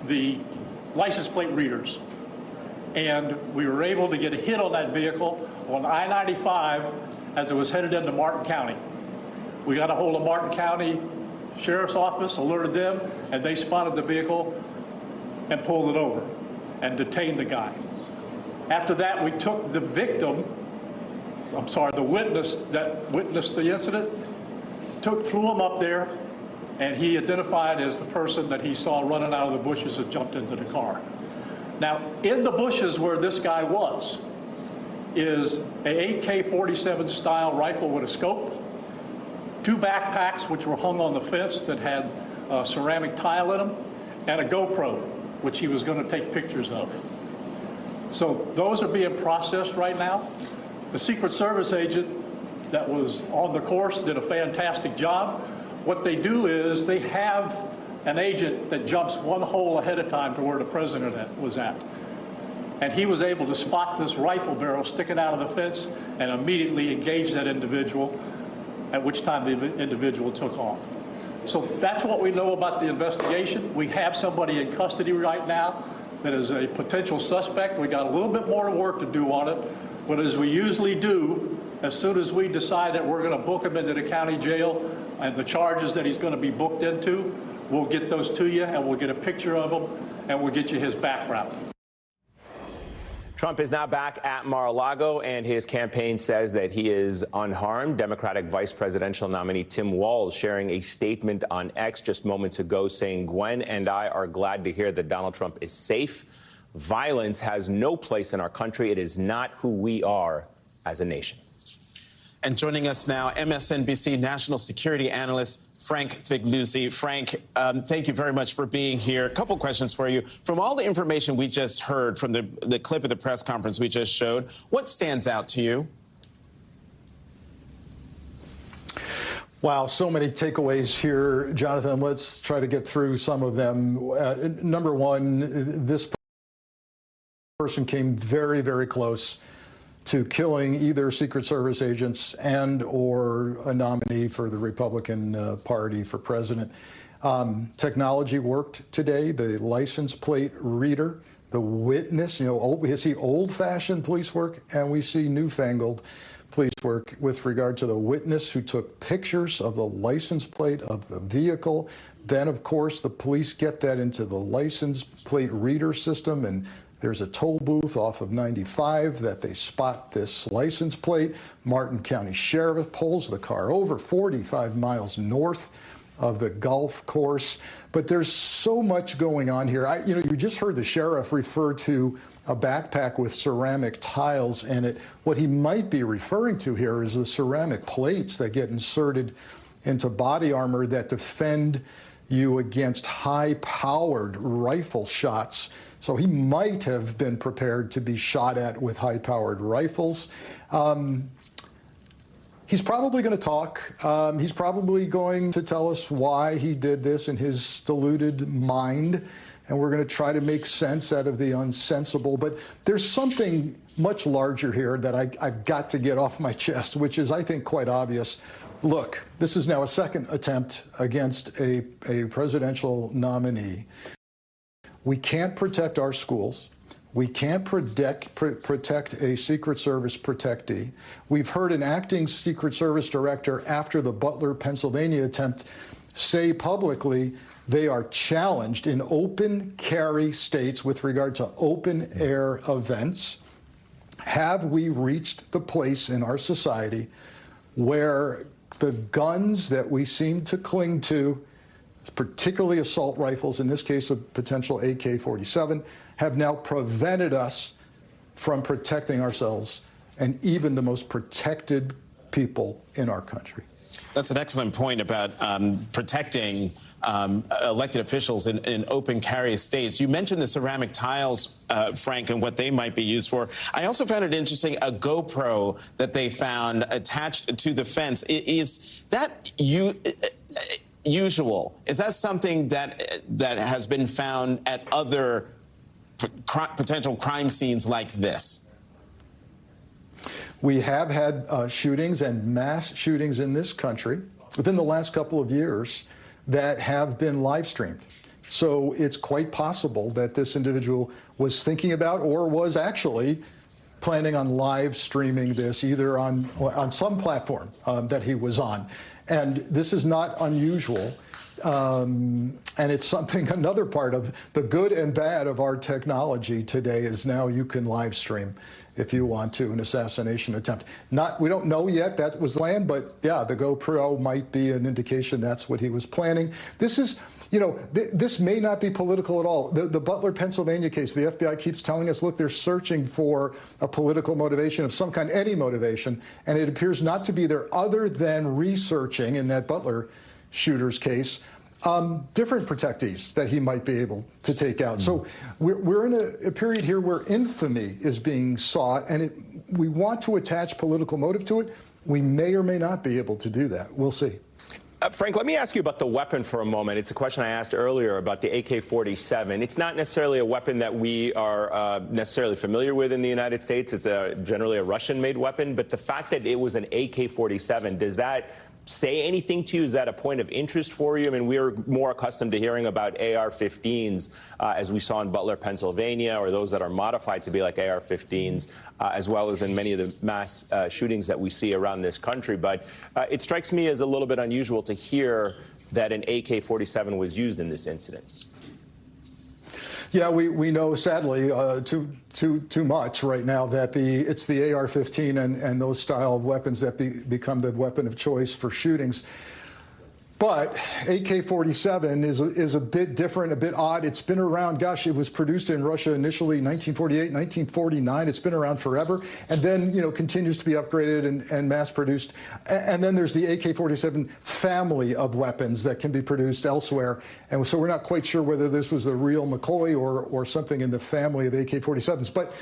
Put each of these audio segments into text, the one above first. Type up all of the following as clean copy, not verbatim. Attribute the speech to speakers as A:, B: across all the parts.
A: the license plate readers. And we were able to get a hit on that vehicle on I-95 as it was headed into Martin County. We got a hold of Martin County Sheriff's Office, alerted them, and they spotted the vehicle and pulled it over and detained the guy. After that, we took the the witness that witnessed the incident, flew him up there, and he identified as the person that he saw running out of the bushes and jumped into the car. Now, in the bushes where this guy was is a AK-47 style rifle with a scope, 2 backpacks which were hung on the fence that had ceramic tile in them, and a GoPro, which he was going to take pictures of. So those are being processed right now. The Secret Service agent that was on the course did a fantastic job. What they do is they have an agent that jumps one hole ahead of time to where the president was at. And he was able to spot this rifle barrel sticking out of the fence and immediately engage that individual, at which time the individual took off. So that's what we know about the investigation. We have somebody in custody right now that is a potential suspect. We got a little bit more work to do on it, but as we usually do, as soon as we decide that we're going to book him into the county jail and the charges that he's going to be booked into, we'll get those to you and we'll get a picture of him and we'll get you his background.
B: Trump is now back at Mar-a-Lago, and his campaign says that he is unharmed. Democratic vice presidential nominee Tim Walz sharing a statement on X just moments ago saying, "Gwen and I are glad to hear that Donald Trump is safe. Violence has no place in our country. It is not who we are as a nation."
C: And joining us now, MSNBC national security analyst Frank Figliuzzi. Frank, thank you very much for being here. A couple questions for you. From all the information we just heard from the clip of the press conference we just showed, what stands out to you?
D: Wow, so many takeaways here, Jonathan. Let's try to get through some of them. Number one, this person came very, very close to killing either Secret Service agents and or a nominee for the Republican Party for president. Technology worked today. The license plate reader, the witness, we see old-fashioned police work and we see newfangled police work with regard to the witness who took pictures of the license plate of the vehicle. Then, of course, the police get that into the license plate reader system, and there's a toll booth off of 95 that they spot this license plate. Martin County Sheriff pulls the car over 45 miles north of the golf course. But there's so much going on here. You just heard the sheriff refer to a backpack with ceramic tiles in it. What he might be referring to here is the ceramic plates that get inserted into body armor that defend you against high-powered rifle shots. So he might have been prepared to be shot at with high-powered rifles. He's probably going to talk. He's probably going to tell us why he did this in his deluded mind, and we're going to try to make sense out of the unsensible. But there's something much larger here that I've got to get off my chest, which is, I think, quite obvious. Look, this is now a second attempt against a presidential nominee. We can't protect our schools. We can't protect a Secret Service protectee. We've heard an acting Secret Service director after the Butler, Pennsylvania attempt say publicly they are challenged in open carry states with regard to open air events. Have we reached the place in our society where the guns that we seem to cling to, particularly assault rifles, in this case a potential AK-47, have now prevented us from protecting ourselves and even the most protected people in our country?
C: That's an excellent point about protecting elected officials in open carry states. You mentioned the ceramic tiles, Frank, and what they might be used for. I also found it interesting, a GoPro that they found attached to the fence. Is that usual? Is that something that has been found at other potential crime scenes like this?
D: We have had shootings and mass shootings in this country within the last couple of years that have been live streamed. So it's quite possible that this individual was thinking about or was actually planning on live streaming this either on some platform that he was on. And this is not unusual. And it's something, another part of the good and bad of our technology today is now you can live stream if you want to, an assassination attempt. We don't know yet that was planned, but yeah, the GoPro might be an indication that's what he was planning. This is, this may not be political at all. The Butler, Pennsylvania case, the FBI keeps telling us, look, they're searching for a political motivation of some kind, any motivation, and it appears not to be there other than researching, in that Butler shooter's case, different protectees that he might be able to take out. So we're in a period here where infamy is being sought, and we want to attach political motive to it. We may or may not be able to do that. We'll see.
B: Frank, let me ask you about the weapon for a moment. It's a question I asked earlier about the AK-47. It's not necessarily a weapon that we are necessarily familiar with in the United States. It's generally a Russian-made weapon. But the fact that it was an AK-47, does that say anything to you? Is that a point of interest for you? I mean, we're more accustomed to hearing about AR-15s, as we saw in Butler, Pennsylvania, or those that are modified to be like AR-15s, as well as in many of the mass shootings that we see around this country. But it strikes me as a little bit unusual to hear that an AK-47 was used in this incident.
D: Yeah, we know, sadly, too much right now that it's the AR-15 and those style of weapons that become the weapon of choice for shootings. But AK-47 is a bit different, a bit odd. It's been around, gosh, it was produced in Russia initially in 1948, 1949. It's been around forever, and then, continues to be upgraded and mass-produced. And then there's the AK-47 family of weapons that can be produced elsewhere. And so we're not quite sure whether this was the real McCoy or something in the family of AK-47s. But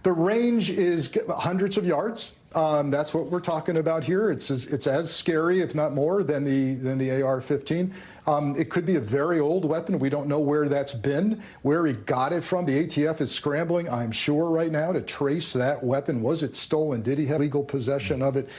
D: the range is hundreds of yards. That's what we're talking about here. It's as scary, if not more, than the AR-15. It could be a very old weapon. We don't know where that's been, where he got it from. The ATF is scrambling, I'm sure, right now to trace that weapon. Was it stolen? Did he have legal possession of it?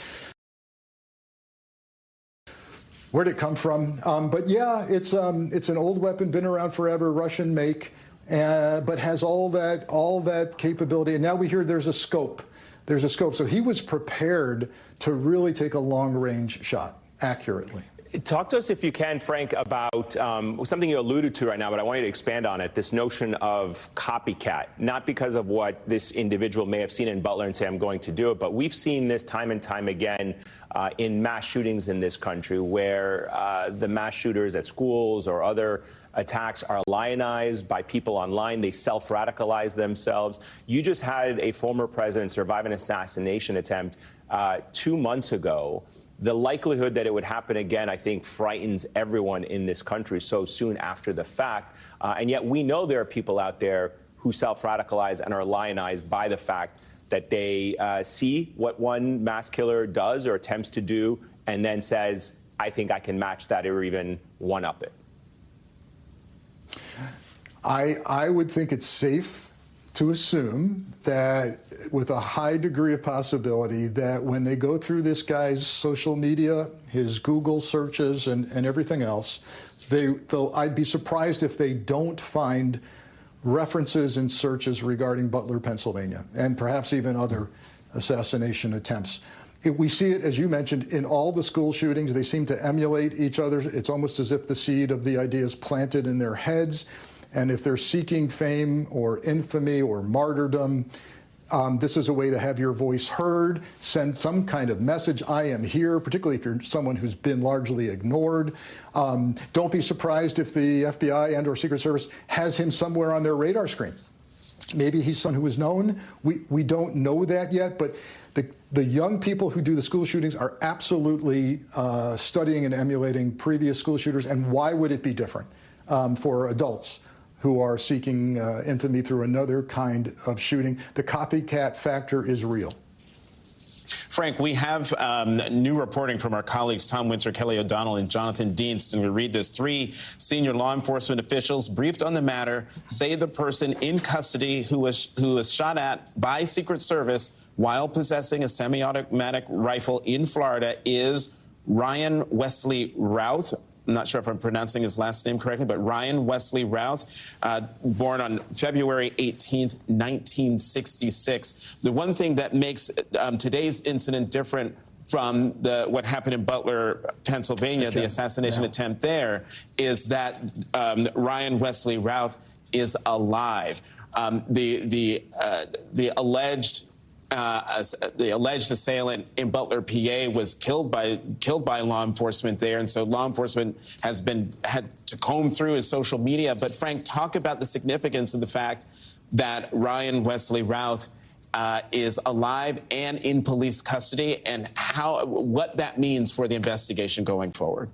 D: Where did it come from? But yeah, it's an old weapon, been around forever, Russian make, but has all that capability. And now we hear there's a scope. There's a scope. So he was prepared to really take a long-range shot accurately.
B: Talk to us, if you can, Frank, about something you alluded to right now, but I want you to expand on it, this notion of copycat, not because of what this individual may have seen in Butler and say, I'm going to do it, but we've seen this time and time again in mass shootings in this country where the mass shooters at schools or other attacks are lionized by people online. They self-radicalize themselves. You just had a former president survive an assassination attempt 2 months ago. The likelihood that it would happen again, I think, frightens everyone in this country so soon after the fact. And yet we know there are people out there who self-radicalize and are lionized by the fact that they see what one mass killer does or attempts to do and then says, I think I can match that or even one-up it.
D: I would think it's safe to assume that with a high degree of possibility that when they go through this guy's social media, his Google searches and everything else, I'd be surprised if they don't find references and searches regarding Butler, Pennsylvania, and perhaps even other assassination attempts. We see it, as you mentioned, in all the school shootings. They seem to emulate each other. It's almost as if the seed of the idea is planted in their heads. And if they're seeking fame or infamy or martyrdom, this is a way to have your voice heard, send some kind of message, I am here, particularly if you're someone who's been largely ignored. Don't be surprised if the FBI and or Secret Service has him somewhere on their radar screen. Maybe he's someone who is known. We don't know that yet, but the young people who do the school shootings are absolutely studying and emulating previous school shooters, and why would it be different for adults who are seeking infamy through another kind of shooting? The copycat factor is real.
C: Frank, we have new reporting from our colleagues Tom Winter, Kelly O'Donnell, and Jonathan Dienst, and we read this. 3 senior law enforcement officials briefed on the matter say the person in custody who was shot at by Secret Service while possessing a semi-automatic rifle in Florida is Ryan Wesley Routh. I'm not sure if I'm pronouncing his last name correctly, but Ryan Wesley Routh, born on February 18th, 1966. The one thing that makes today's incident different from what happened in Butler, Pennsylvania, the assassination attempt there, is that Ryan Wesley Routh is alive. The alleged assailant in Butler, PA, was killed by law enforcement there, and so law enforcement had to comb through his social media. But Frank, talk about the significance of the fact that Ryan Wesley Routh is alive and in police custody, and what that means for the investigation going forward.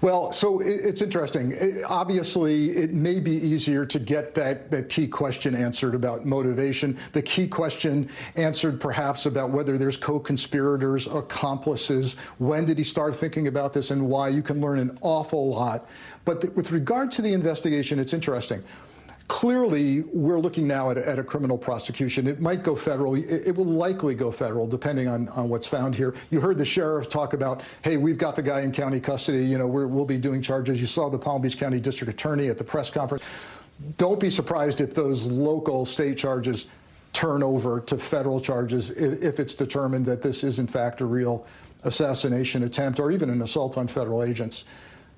D: Well, so it's interesting. Obviously, it may be easier to get that key question answered about motivation, the key question answered perhaps about whether there's co-conspirators, accomplices, when did he start thinking about this, and why. You can learn an awful lot. But with regard to the investigation, it's interesting. Clearly, we're looking now at a criminal prosecution. It might go federal. It will likely go federal, depending on what's found here. You heard the sheriff talk about, hey, we've got the guy in county custody. You know, we'll be doing charges. You saw the Palm Beach County District Attorney at the press conference. Don't be surprised if those local state charges turn over to federal charges if it's determined that this is, in fact, a real assassination attempt or even an assault on federal agents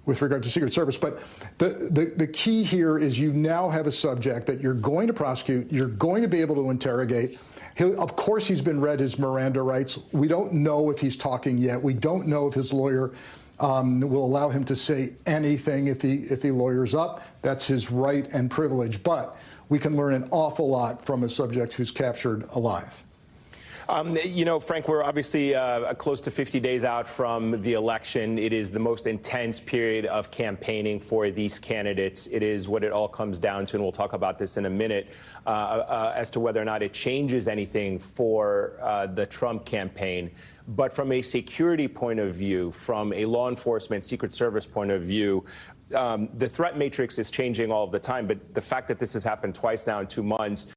D: with regard to Secret Service. But the key here is you now have a subject that you're going to prosecute, you're going to be able to interrogate. Of course, he's been read his Miranda rights. We don't know if he's talking yet. We don't know if his lawyer will allow him to say anything if he lawyers up. That's his right and privilege. But we can learn an awful lot from a subject who's captured alive.
B: You know, Frank, we're obviously close to 50 days out from the election. It is the most intense period of campaigning for these candidates. It is what it all comes down to, and we'll talk about this in a minute, as to whether or not it changes anything for the Trump campaign. But from a security point of view, from a law enforcement, Secret Service point of view, the threat matrix is changing all of the time. But the fact that this has happened twice now in 2 months,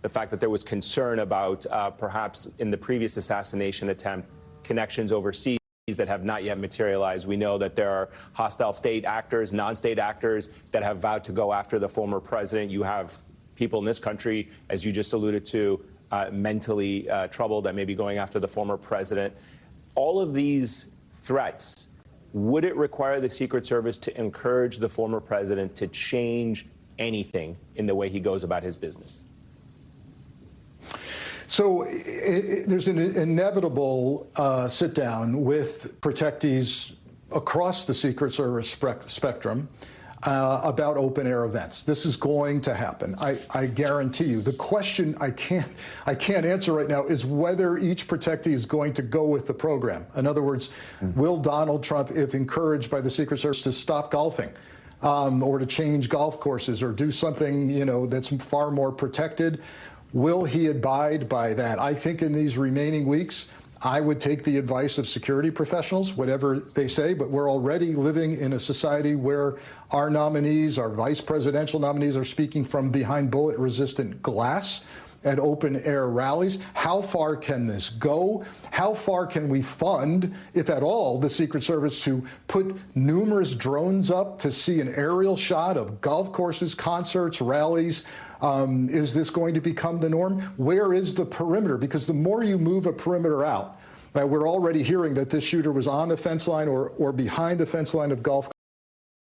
B: the fact that there was concern about perhaps in the previous assassination attempt connections overseas that have not yet materialized. We know that there are hostile state actors, non-state actors that have vowed to go after the former president. You have people in this country, as you just alluded to, mentally troubled that may be going after the former president. All of these threats, would it require the Secret Service to encourage the former president to change anything in the way he goes about his business?
D: So there's an inevitable sit down with protectees across the Secret Service spectrum about open air events. This is going to happen. I guarantee you. The question I can't answer right now is whether each protectee is going to go with the program. In other words, will Donald Trump, if encouraged by the Secret Service to stop golfing, or to change golf courses or do something, you know, that's far more protected, will he abide by that? I think in these remaining weeks, I would take the advice of security professionals, whatever they say, but we're already living in a society where our nominees, our vice presidential nominees, are speaking from behind bullet-resistant glass at open-air rallies. How far can this go? How far can we fund, if at all, the Secret Service to put numerous drones up to see an aerial shot of golf courses, concerts, rallies? Is this going to become the norm? Where is the perimeter? Because the more you move a perimeter out, we're already hearing that this shooter was on the fence line or behind the fence line of golf